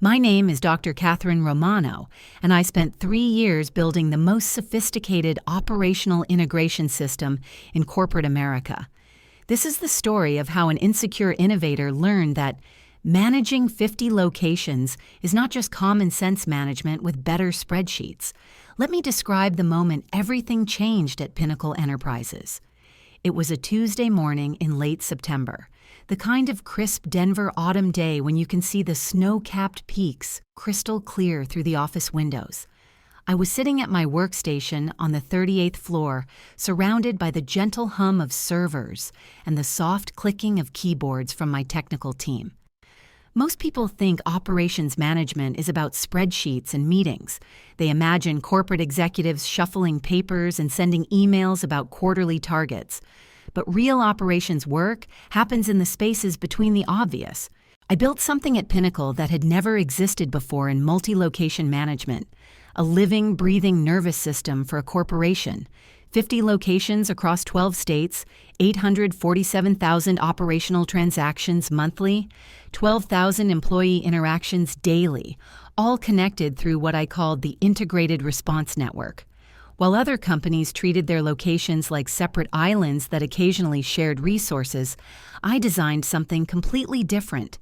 My name is Dr. Catherine Romano, and I spent 3 years building the most sophisticated operational integration system in corporate America. This is the story of how an insecure innovator learned that managing 50 locations is not just common sense management with better spreadsheets. Let me describe the moment everything changed at Pinnacle Enterprises. It was a Tuesday morning in late September, the kind of crisp Denver autumn day when you can see the snow-capped peaks crystal clear through the office windows. I was sitting at my workstation on the 38th floor, surrounded by the gentle hum of servers and the soft clicking of keyboards from my technical team. Most people think operations management is about spreadsheets and meetings. They imagine corporate executives shuffling papers and sending emails about quarterly targets. But real operations work happens in the spaces between the obvious. I built something at Pinnacle that had never existed before in multi-location management, a living, breathing nervous system for a corporation. 50 locations across 12 states, 847,000 operational transactions monthly, 12,000 employee interactions daily, all connected through what I called the Integrated Response Network. While other companies treated their locations like separate islands that occasionally shared resources, I designed something completely different.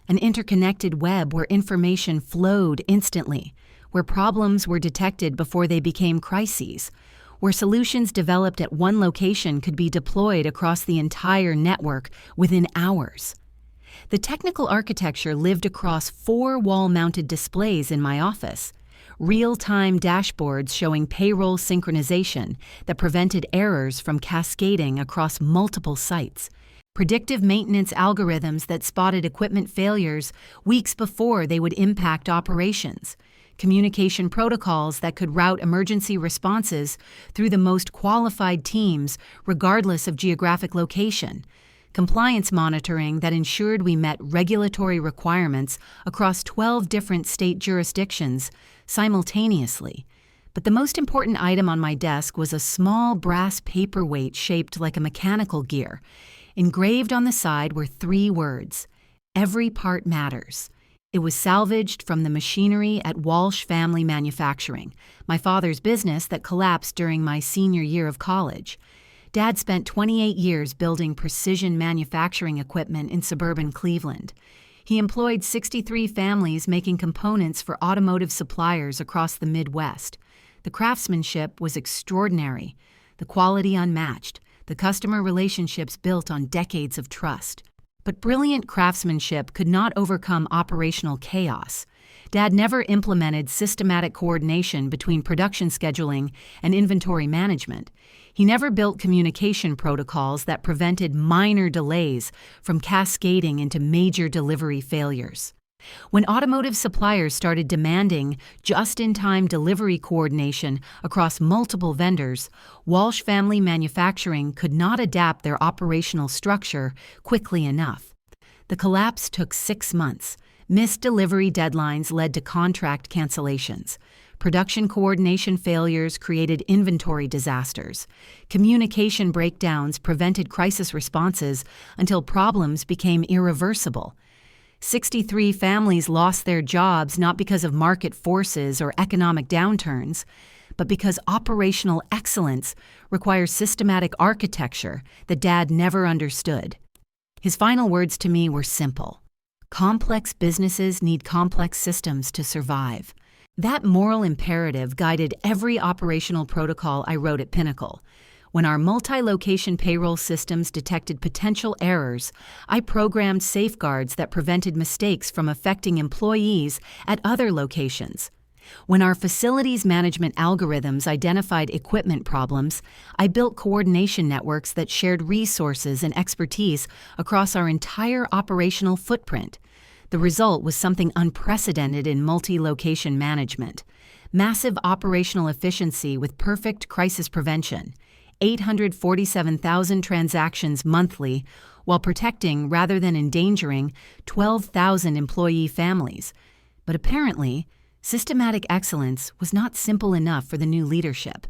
An interconnected web where information flowed instantly, where problems were detected before they became crises, where solutions developed at one location could be deployed across the entire network within hours. The technical architecture lived across 4 wall-mounted displays in my office, real-time dashboards showing payroll synchronization that prevented errors from cascading across multiple sites, predictive maintenance algorithms that spotted equipment failures weeks before they would impact operations, communication protocols that could route emergency responses through the most qualified teams regardless of geographic location, compliance monitoring that ensured we met regulatory requirements across 12 different state jurisdictions simultaneously. But the most important item on my desk was a small brass paperweight shaped like a mechanical gear. Engraved on the side were 3 words: "Every part matters." It was salvaged from the machinery at Walsh Family Manufacturing, my father's business that collapsed during my senior year of college. Dad spent 28 years building precision manufacturing equipment in suburban Cleveland. He employed 63 families making components for automotive suppliers across the Midwest. The craftsmanship was extraordinary, the quality unmatched, the customer relationships built on decades of trust. But brilliant craftsmanship could not overcome operational chaos. Dad never implemented systematic coordination between production scheduling and inventory management. He never built communication protocols that prevented minor delays from cascading into major delivery failures. When automotive suppliers started demanding just-in-time delivery coordination across multiple vendors, Walsh Family Manufacturing could not adapt their operational structure quickly enough. The collapse took 6 months. Missed delivery deadlines led to contract cancellations. Production coordination failures created inventory disasters. Communication breakdowns prevented crisis responses until problems became irreversible. 63 families lost their jobs not because of market forces or economic downturns, but because operational excellence requires systematic architecture that Dad never understood. His final words to me were simple: complex businesses need complex systems to survive. That moral imperative guided every operational protocol I wrote at Pinnacle. When our multi-location payroll systems detected potential errors, I programmed safeguards that prevented mistakes from affecting employees at other locations. When our facilities management algorithms identified equipment problems, I built coordination networks that shared resources and expertise across our entire operational footprint. The result was something unprecedented in multi-location management: massive operational efficiency with perfect crisis prevention, 847,000 transactions monthly, while protecting rather than endangering 12,000 employee families. But apparently, systematic excellence was not simple enough for the new leadership.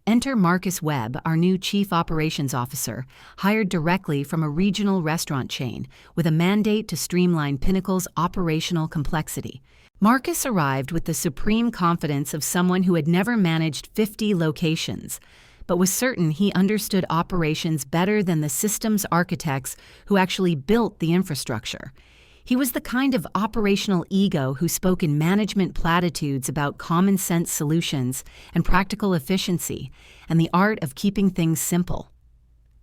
Enter Marcus Webb, our new Chief Operations Officer, hired directly from a regional restaurant chain with a mandate to streamline Pinnacle's operational complexity. Marcus arrived with the supreme confidence of someone who had never managed 50 locations, but was certain he understood operations better than the systems architects who actually built the infrastructure. He was the kind of operational ego who spoke in management platitudes about common sense solutions and practical efficiency and the art of keeping things simple.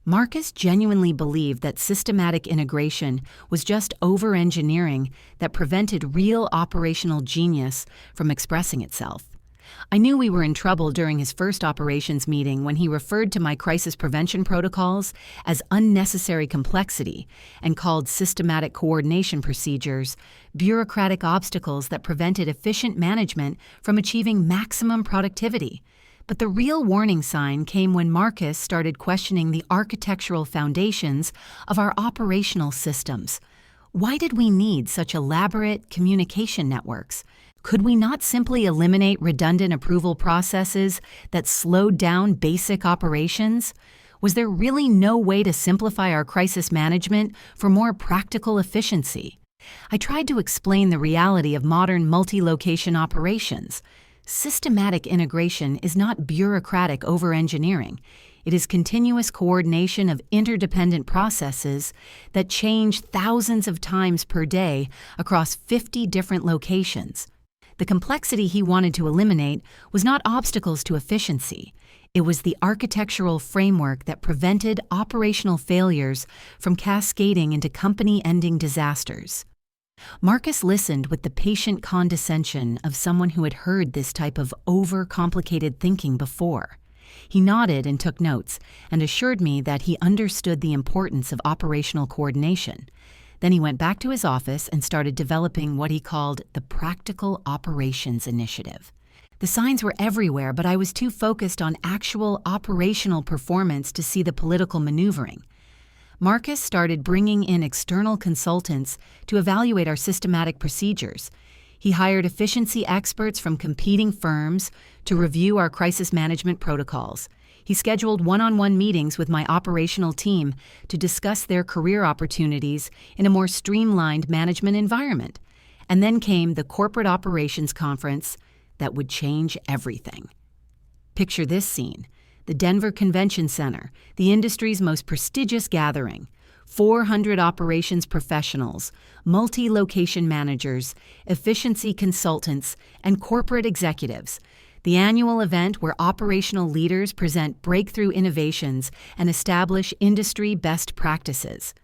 Marcus genuinely believed that systematic integration was just over-engineering that prevented real operational genius from expressing itself. I knew we were in trouble during his first operations meeting when he referred to my crisis prevention protocols as unnecessary complexity and called systematic coordination procedures bureaucratic obstacles that prevented efficient management from achieving maximum productivity. But the real warning sign came when Marcus started questioning the architectural foundations of our operational systems. Why did we need such elaborate communication networks? Could we not simply eliminate redundant approval processes that slowed down basic operations? Was there really no way to simplify our crisis management for more practical efficiency? I tried to explain the reality of modern multi-location operations. Systematic integration is not bureaucratic over-engineering. It is continuous coordination of interdependent processes that change thousands of times per day across 50 different locations. The complexity he wanted to eliminate was not obstacles to efficiency. It was the architectural framework that prevented operational failures from cascading into company-ending disasters. Marcus listened with the patient condescension of someone who had heard this type of over-complicated thinking before. He nodded and took notes and assured me that he understood the importance of operational coordination. Then he went back to his office and started developing what he called the Practical Operations Initiative. The signs were everywhere, but I was too focused on actual operational performance to see the political maneuvering. Marcus started bringing in external consultants to evaluate our systematic procedures. He hired efficiency experts from competing firms to review our crisis management protocols. He scheduled one-on-one meetings with my operational team to discuss their career opportunities in a more streamlined management environment. And then came the Corporate Operations Conference that would change everything. Picture this scene. The Denver Convention Center, the industry's most prestigious gathering. 400 operations professionals, multi-location managers, efficiency consultants, and corporate executives. The annual event where operational leaders present breakthrough innovations and establish industry best practices.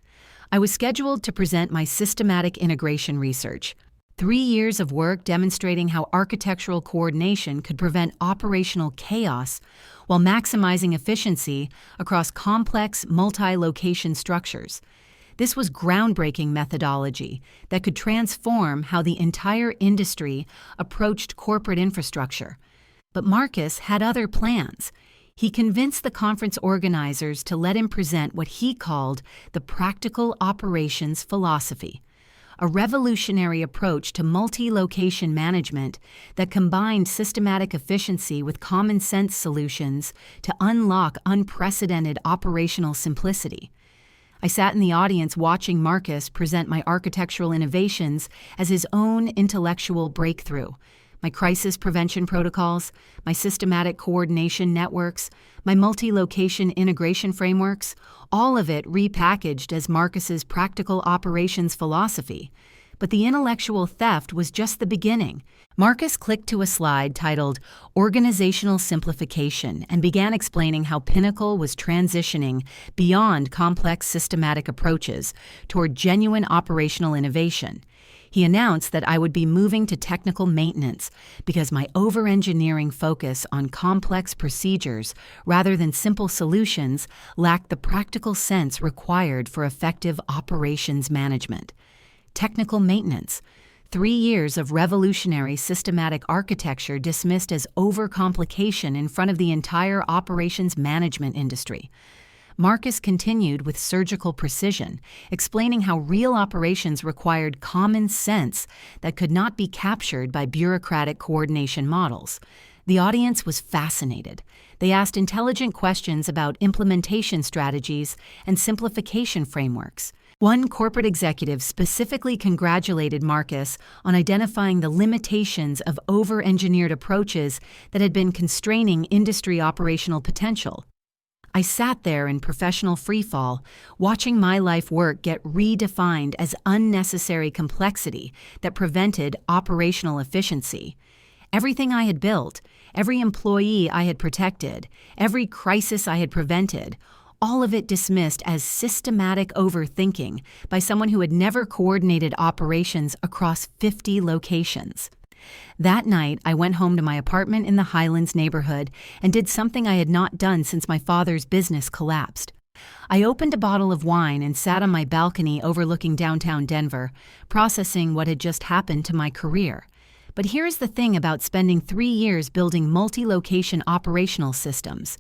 I was scheduled to present my systematic integration research. 3 years of work demonstrating how architectural coordination could prevent operational chaos while maximizing efficiency across complex multi-location structures. This was groundbreaking methodology that could transform how the entire industry approached corporate infrastructure. But Marcus had other plans. He convinced the conference organizers to let him present what he called the Practical Operations Philosophy, a revolutionary approach to multi-location management that combined systematic efficiency with common sense solutions to unlock unprecedented operational simplicity. I sat in the audience watching Marcus present my architectural innovations as his own intellectual breakthrough. My crisis prevention protocols, my systematic coordination networks, my multi-location integration frameworks, all of it repackaged as Marcus's practical operations philosophy. But the intellectual theft was just the beginning. Marcus clicked to a slide titled Organizational Simplification and began explaining how Pinnacle was transitioning beyond complex systematic approaches toward genuine operational innovation. He announced that I would be moving to technical maintenance because my over-engineering focus on complex procedures rather than simple solutions lacked the practical sense required for effective operations management. Technical maintenance. 3 years of revolutionary systematic architecture dismissed as overcomplication in front of the entire operations management industry. Marcus continued with surgical precision, explaining how real operations required common sense that could not be captured by bureaucratic coordination models. The audience was fascinated. They asked intelligent questions about implementation strategies and simplification frameworks. One corporate executive specifically congratulated Marcus on identifying the limitations of over-engineered approaches that had been constraining industry operational potential. I sat there in professional freefall, watching my life work get redefined as unnecessary complexity that prevented operational efficiency. Everything I had built, every employee I had protected, every crisis I had prevented, all of it dismissed as systematic overthinking by someone who had never coordinated operations across 50 locations. That night, I went home to my apartment in the Highlands neighborhood and did something I had not done since my father's business collapsed. I opened a bottle of wine and sat on my balcony overlooking downtown Denver, processing what had just happened to my career. But here's the thing about spending 3 years building multi-location operational systems.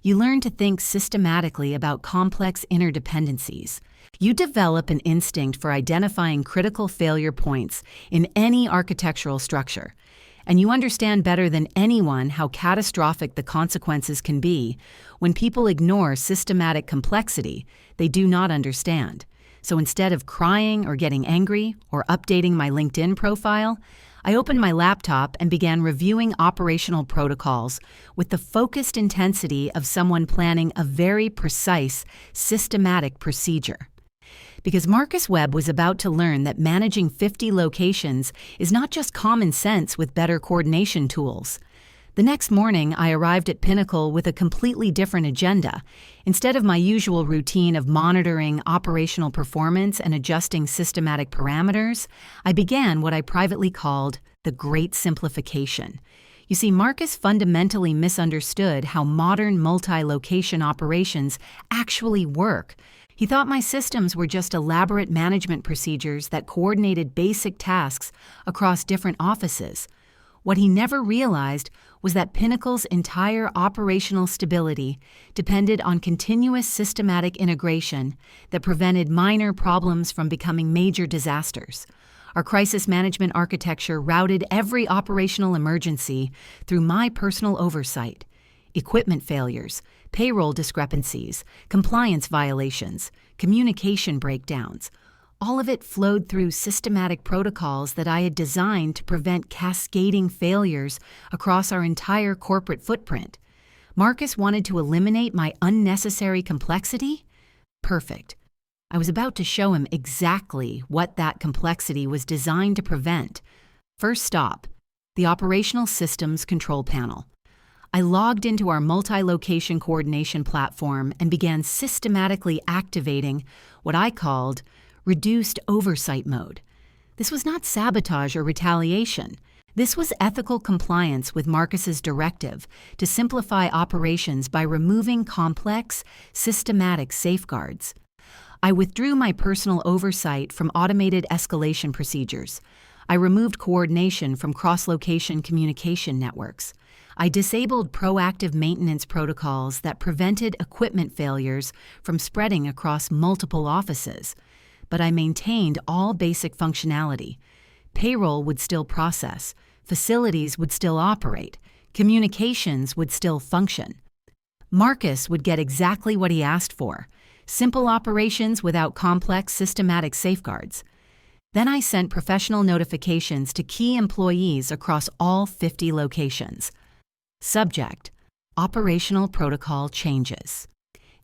You learn to think systematically about complex interdependencies. You develop an instinct for identifying critical failure points in any architectural structure, and you understand better than anyone how catastrophic the consequences can be when people ignore systematic complexity they do not understand. So instead of crying or getting angry or updating my LinkedIn profile, I opened my laptop and began reviewing operational protocols with the focused intensity of someone planning a very precise, systematic procedure. Because Marcus Webb was about to learn that managing 50 locations is not just common sense with better coordination tools. The next morning, I arrived at Pinnacle with a completely different agenda. Instead of my usual routine of monitoring operational performance and adjusting systematic parameters, I began what I privately called the Great Simplification. You see, Marcus fundamentally misunderstood how modern multi-location operations actually work. He thought my systems were just elaborate management procedures that coordinated basic tasks across different offices. What he never realized was that Pinnacle's entire operational stability depended on continuous systematic integration that prevented minor problems from becoming major disasters. Our crisis management architecture routed every operational emergency through my personal oversight. Equipment failures, payroll discrepancies, compliance violations, communication breakdowns, all of it flowed through systematic protocols that I had designed to prevent cascading failures across our entire corporate footprint. Marcus wanted to eliminate my unnecessary complexity? Perfect. I was about to show him exactly what that complexity was designed to prevent. First stop, the Operational Systems Control Panel. I logged into our multi-location coordination platform and began systematically activating what I called reduced oversight mode. This was not sabotage or retaliation. This was ethical compliance with Marcus's directive to simplify operations by removing complex, systematic safeguards. I withdrew my personal oversight from automated escalation procedures. I removed coordination from cross-location communication networks. I disabled proactive maintenance protocols that prevented equipment failures from spreading across multiple offices. But I maintained all basic functionality. Payroll would still process, facilities would still operate, communications would still function. Marcus would get exactly what he asked for: simple operations without complex systematic safeguards. Then I sent professional notifications to key employees across all 50 locations. Subject: Operational Protocol Changes.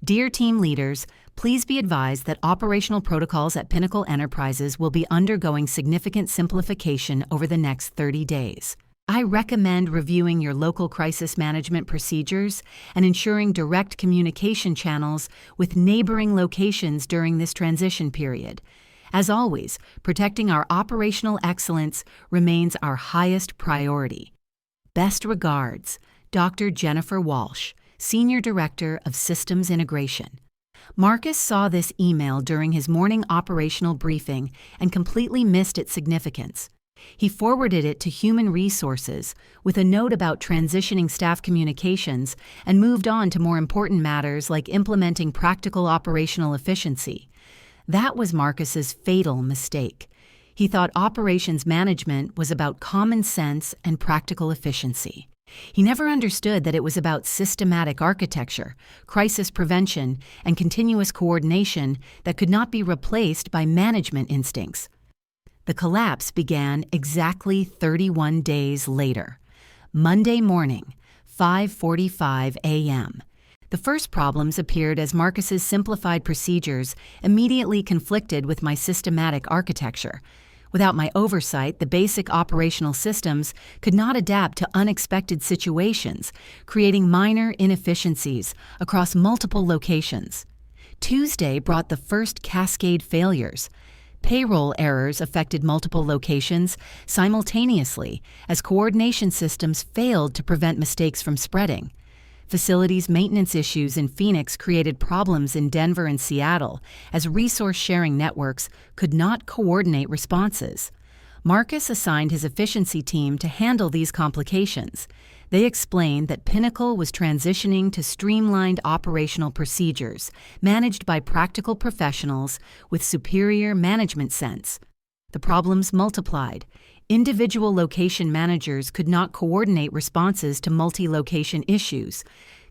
Dear team leaders, please be advised that operational protocols at Pinnacle Enterprises will be undergoing significant simplification over the next 30 days. I recommend reviewing your local crisis management procedures and ensuring direct communication channels with neighboring locations during this transition period. As always, protecting our operational excellence remains our highest priority. Best regards, Dr. Jennifer Walsh, Senior Director of Systems Integration. Marcus saw this email during his morning operational briefing and completely missed its significance. He forwarded it to Human Resources with a note about transitioning staff communications and moved on to more important matters like implementing practical operational efficiency. That was Marcus's fatal mistake. He thought operations management was about common sense and practical efficiency. He never understood that it was about systematic architecture, crisis prevention, and continuous coordination that could not be replaced by management instincts. The collapse began exactly 31 days later. Monday morning, 5:45 a.m. The first problems appeared as Marcus's simplified procedures immediately conflicted with my systematic architecture. Without my oversight, the basic operational systems could not adapt to unexpected situations, creating minor inefficiencies across multiple locations. Tuesday brought the first cascade failures. Payroll errors affected multiple locations simultaneously as coordination systems failed to prevent mistakes from spreading. Facilities maintenance issues in Phoenix created problems in Denver and Seattle as resource-sharing networks could not coordinate responses. Marcus assigned his efficiency team to handle these complications. They explained that Pinnacle was transitioning to streamlined operational procedures managed by practical professionals with superior management sense. The problems multiplied. Individual location managers could not coordinate responses to multi-location issues.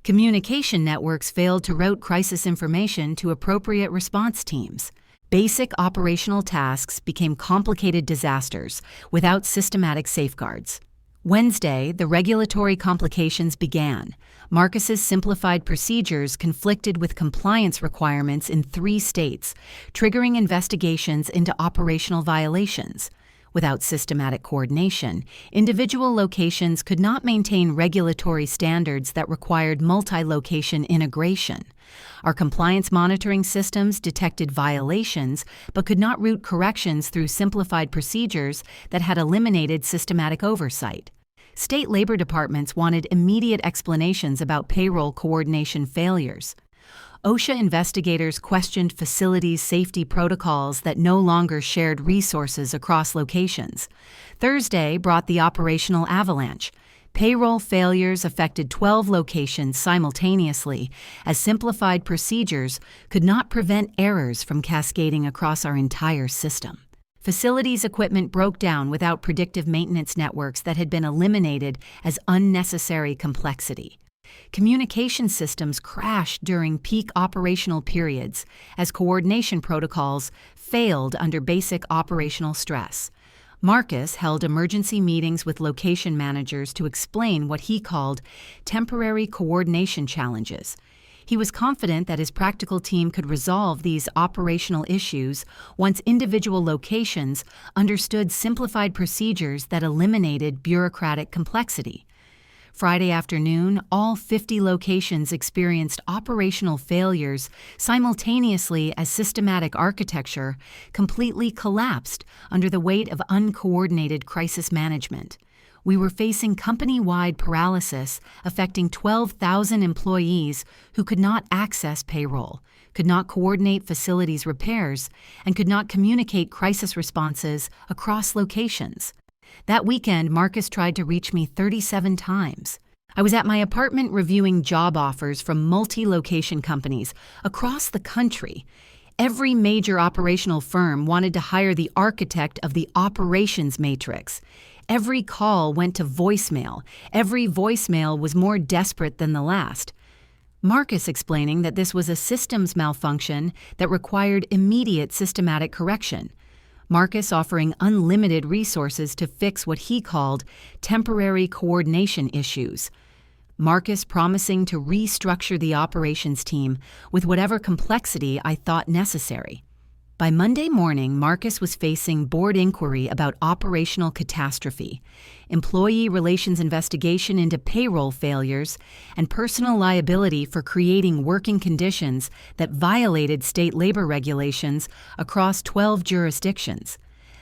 Communication networks failed to route crisis information to appropriate response teams. Basic operational tasks became complicated disasters without systematic safeguards. Wednesday, the regulatory complications began. Marcus's simplified procedures conflicted with compliance requirements in 3 states, triggering investigations into operational violations. Without systematic coordination, individual locations could not maintain regulatory standards that required multi-location integration. Our compliance monitoring systems detected violations but could not route corrections through simplified procedures that had eliminated systematic oversight. State labor departments wanted immediate explanations about payroll coordination failures. OSHA investigators questioned facilities' safety protocols that no longer shared resources across locations. Thursday brought the operational avalanche. Payroll failures affected 12 locations simultaneously, as simplified procedures could not prevent errors from cascading across our entire system. Facilities equipment broke down without predictive maintenance networks that had been eliminated as unnecessary complexity. Communication systems crashed during peak operational periods as coordination protocols failed under basic operational stress. Marcus held emergency meetings with location managers to explain what he called temporary coordination challenges. He was confident that his practical team could resolve these operational issues once individual locations understood simplified procedures that eliminated bureaucratic complexity. Friday afternoon, all 50 locations experienced operational failures simultaneously as systematic architecture completely collapsed under the weight of uncoordinated crisis management. We were facing company-wide paralysis affecting 12,000 employees who could not access payroll, could not coordinate facilities repairs, and could not communicate crisis responses across locations. That weekend, Marcus tried to reach me 37 times. I was at my apartment reviewing job offers from multi-location companies across the country. Every major operational firm wanted to hire the architect of the operations matrix. Every call went to voicemail. Every voicemail was more desperate than the last. Marcus explaining that this was a systems malfunction that required immediate systematic correction. Marcus offering unlimited resources to fix what he called temporary coordination issues. Marcus promising to restructure the operations team with whatever complexity I thought necessary. By Monday morning, Marcus was facing board inquiry about operational catastrophe, employee relations investigation into payroll failures, and personal liability for creating working conditions that violated state labor regulations across 12 jurisdictions.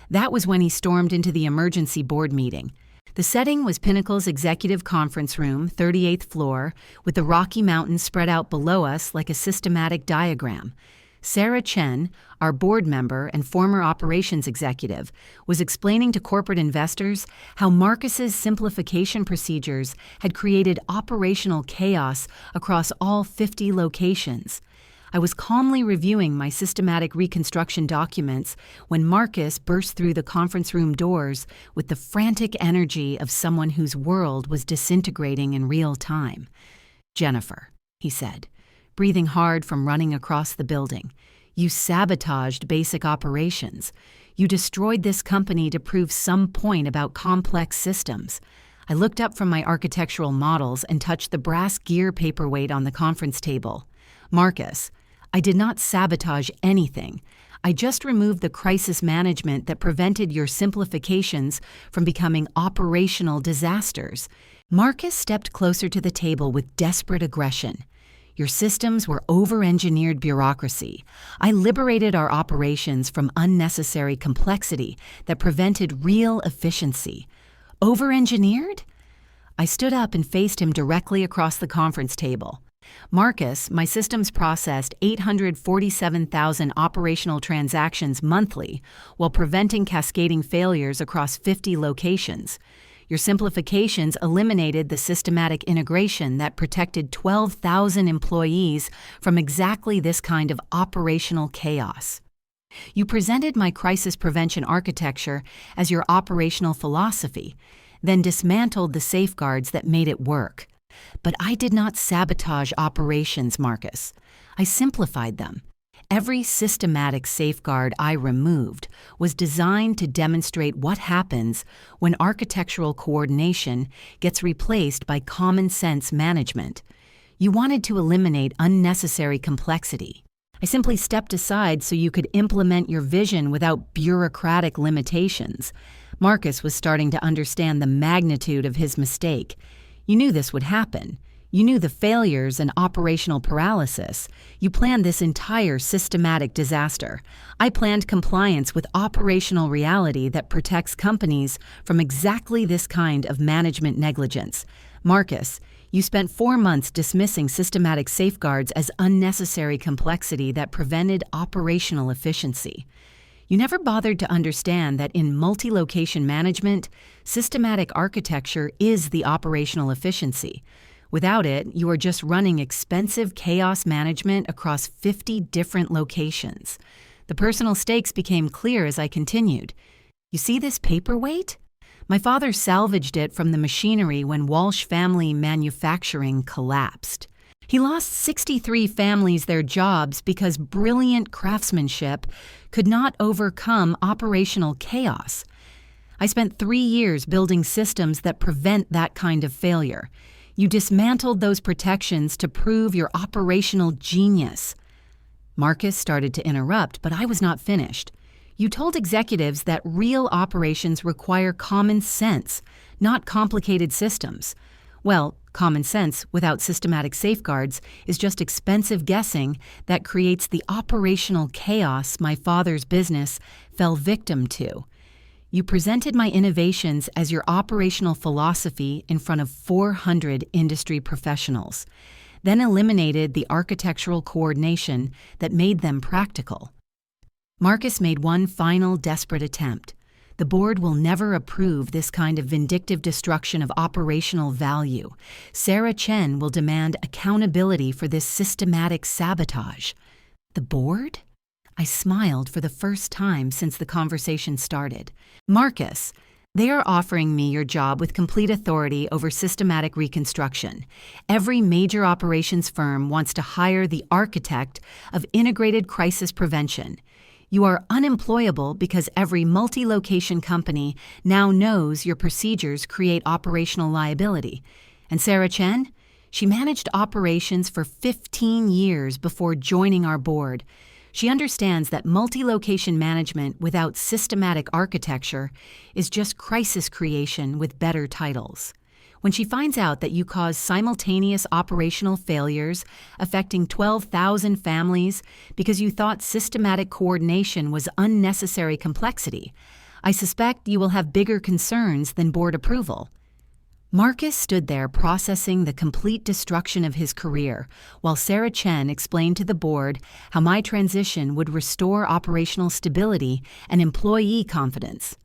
That was when he stormed into the emergency board meeting. The setting was Pinnacle's executive conference room, 38th floor, with the Rocky Mountains spread out below us like a systematic diagram. Sarah Chen, our board member and former operations executive, was explaining to corporate investors how Marcus's simplification procedures had created operational chaos across all 50 locations. I was calmly reviewing my systematic reconstruction documents when Marcus burst through the conference room doors with the frantic energy of someone whose world was disintegrating in real time. "Jennifer," he said, breathing hard from running across the building, "you sabotaged basic operations. You destroyed this company to prove some point about complex systems." I looked up from my architectural models and touched the brass gear paperweight on the conference table. "Marcus, I did not sabotage anything. I just removed the crisis management that prevented your simplifications from becoming operational disasters." Marcus stepped closer to the table with desperate aggression. "Your systems were over-engineered bureaucracy. I liberated our operations from unnecessary complexity that prevented real efficiency." "Over-engineered?" I stood up and faced him directly across the conference table. "Marcus, my systems processed 847,000 operational transactions monthly while preventing cascading failures across 50 locations. Your simplifications eliminated the systematic integration that protected 12,000 employees from exactly this kind of operational chaos. You presented my crisis prevention architecture as your operational philosophy, then dismantled the safeguards that made it work. But I did not sabotage operations, Marcus. I simplified them. Every systematic safeguard I removed was designed to demonstrate what happens when architectural coordination gets replaced by common sense management. You wanted to eliminate unnecessary complexity. I simply stepped aside so you could implement your vision without bureaucratic limitations. Marcus was starting to understand the magnitude of his mistake. You knew this would happen. You knew the failures and operational paralysis. You planned this entire systematic disaster. I planned compliance with operational reality that protects companies from exactly this kind of management negligence. Marcus, you spent 4 months dismissing systematic safeguards as unnecessary complexity that prevented operational efficiency. You never bothered to understand that in multi-location management, systematic architecture is the operational efficiency. Without it, you are just running expensive chaos management across 50 different locations. The personal stakes became clear as I continued. "You see this paperweight? My father salvaged it from the machinery when Walsh Family Manufacturing collapsed. He lost 63 families their jobs because brilliant craftsmanship could not overcome operational chaos. I spent 3 years building systems that prevent that kind of failure. You dismantled those protections to prove your operational genius." Marcus started to interrupt, but I was not finished. "You told executives that real operations require common sense, not complicated systems. Well, common sense without systematic safeguards is just expensive guessing that creates the operational chaos my father's business fell victim to. You presented my innovations as your operational philosophy in front of 400 industry professionals, then eliminated the architectural coordination that made them practical." Marcus made one final desperate attempt. "The board will never approve this kind of vindictive destruction of operational value. Sarah Chen will demand accountability for this systematic sabotage." "The board?" I smiled for the first time since the conversation started. "Marcus, they are offering me your job with complete authority over systematic reconstruction. Every major operations firm wants to hire the architect of integrated crisis prevention. You are unemployable because every multi-location company now knows your procedures create operational liability. And Sarah Chen? She managed operations for 15 years before joining our board. She understands that multi-location management without systematic architecture is just crisis creation with better titles. When she finds out that you cause simultaneous operational failures affecting 12,000 families because you thought systematic coordination was unnecessary complexity, I suspect you will have bigger concerns than board approval." Marcus stood there processing the complete destruction of his career, while Sarah Chen explained to the board how my transition would restore operational stability and employee confidence.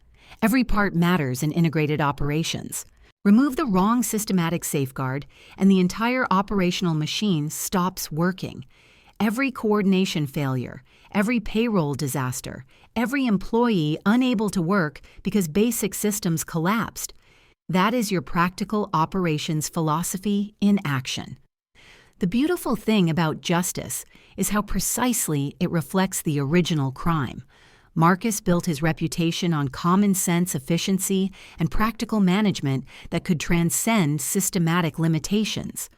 Every part matters in integrated operations. Remove the wrong systematic safeguard, and the entire operational machine stops working. Every coordination failure, every payroll disaster, every employee unable to work because basic systems collapsed. That is your practical operations philosophy in action. The beautiful thing about justice is how precisely it reflects the original crime. Marcus built his reputation on common sense efficiency and practical management that could transcend systematic limitations.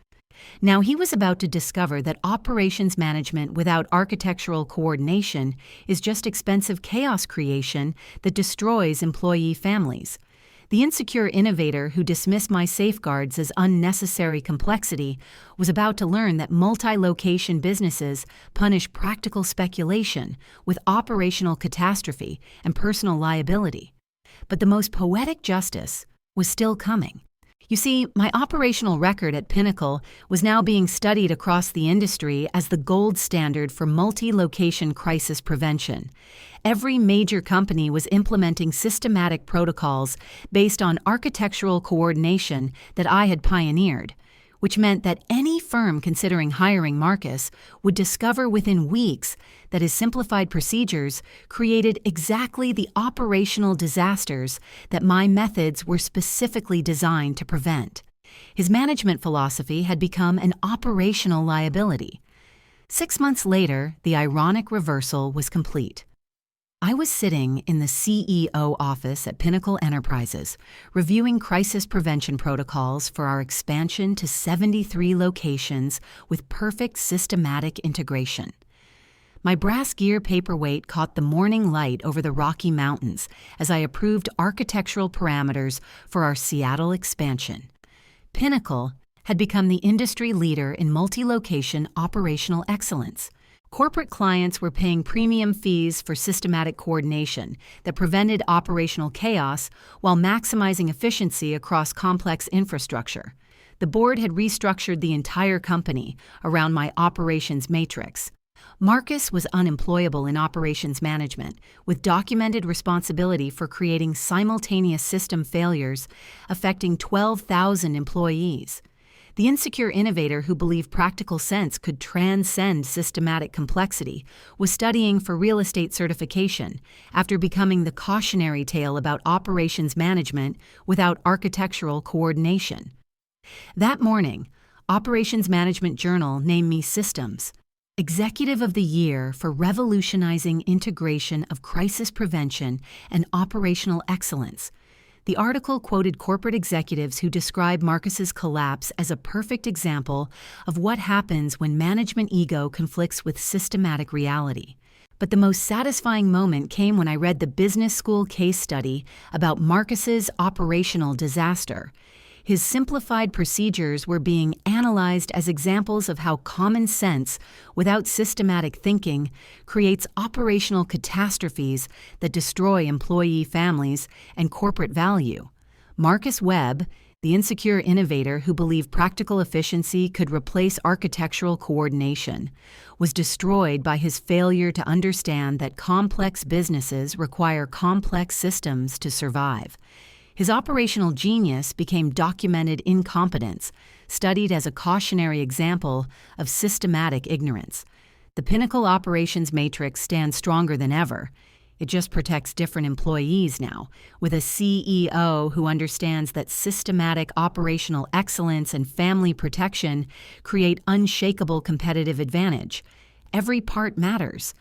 Now he was about to discover that operations management without architectural coordination is just expensive chaos creation that destroys employee families. The insecure innovator who dismissed my safeguards as unnecessary complexity was about to learn that multi-location businesses punish practical speculation with operational catastrophe and personal liability. But the most poetic justice was still coming. You see, my operational record at Pinnacle was now being studied across the industry as the gold standard for multi-location crisis prevention. Every major company was implementing systematic protocols based on architectural coordination that I had pioneered, which meant that any firm considering hiring Marcus would discover within weeks that his simplified procedures created exactly the operational disasters that my methods were specifically designed to prevent. His management philosophy had become an operational liability. 6 months later, the ironic reversal was complete. I was sitting in the CEO office at Pinnacle Enterprises, reviewing crisis prevention protocols for our expansion to 73 locations with perfect systematic integration. My brass gear paperweight caught the morning light over the Rocky Mountains as I approved architectural parameters for our Seattle expansion. Pinnacle had become the industry leader in multi-location operational excellence. Corporate clients were paying premium fees for systematic coordination that prevented operational chaos while maximizing efficiency across complex infrastructure. The board had restructured the entire company around my operations matrix. Marcus was unemployable in operations management, with documented responsibility for creating simultaneous system failures affecting 12,000 employees. The insecure innovator who believed practical sense could transcend systematic complexity was studying for real estate certification after becoming the cautionary tale about operations management without architectural coordination. That morning, Operations Management Journal named me Systems Executive of the Year for revolutionizing integration of crisis prevention and operational excellence. The article quoted corporate executives who describe Marcus's collapse as a perfect example of what happens when management ego conflicts with systematic reality. But the most satisfying moment came when I read the business school case study about Marcus's operational disaster. His simplified procedures were being analyzed as examples of how common sense, without systematic thinking, creates operational catastrophes that destroy employee families and corporate value. Marcus Webb, the insecure innovator who believed practical efficiency could replace architectural coordination, was destroyed by his failure to understand that complex businesses require complex systems to survive. His operational genius became documented incompetence, studied as a cautionary example of systematic ignorance. The Pinnacle Operations Matrix stands stronger than ever. It just protects different employees now, with a CEO who understands that systematic operational excellence and family protection create unshakable competitive advantage. Every part matters.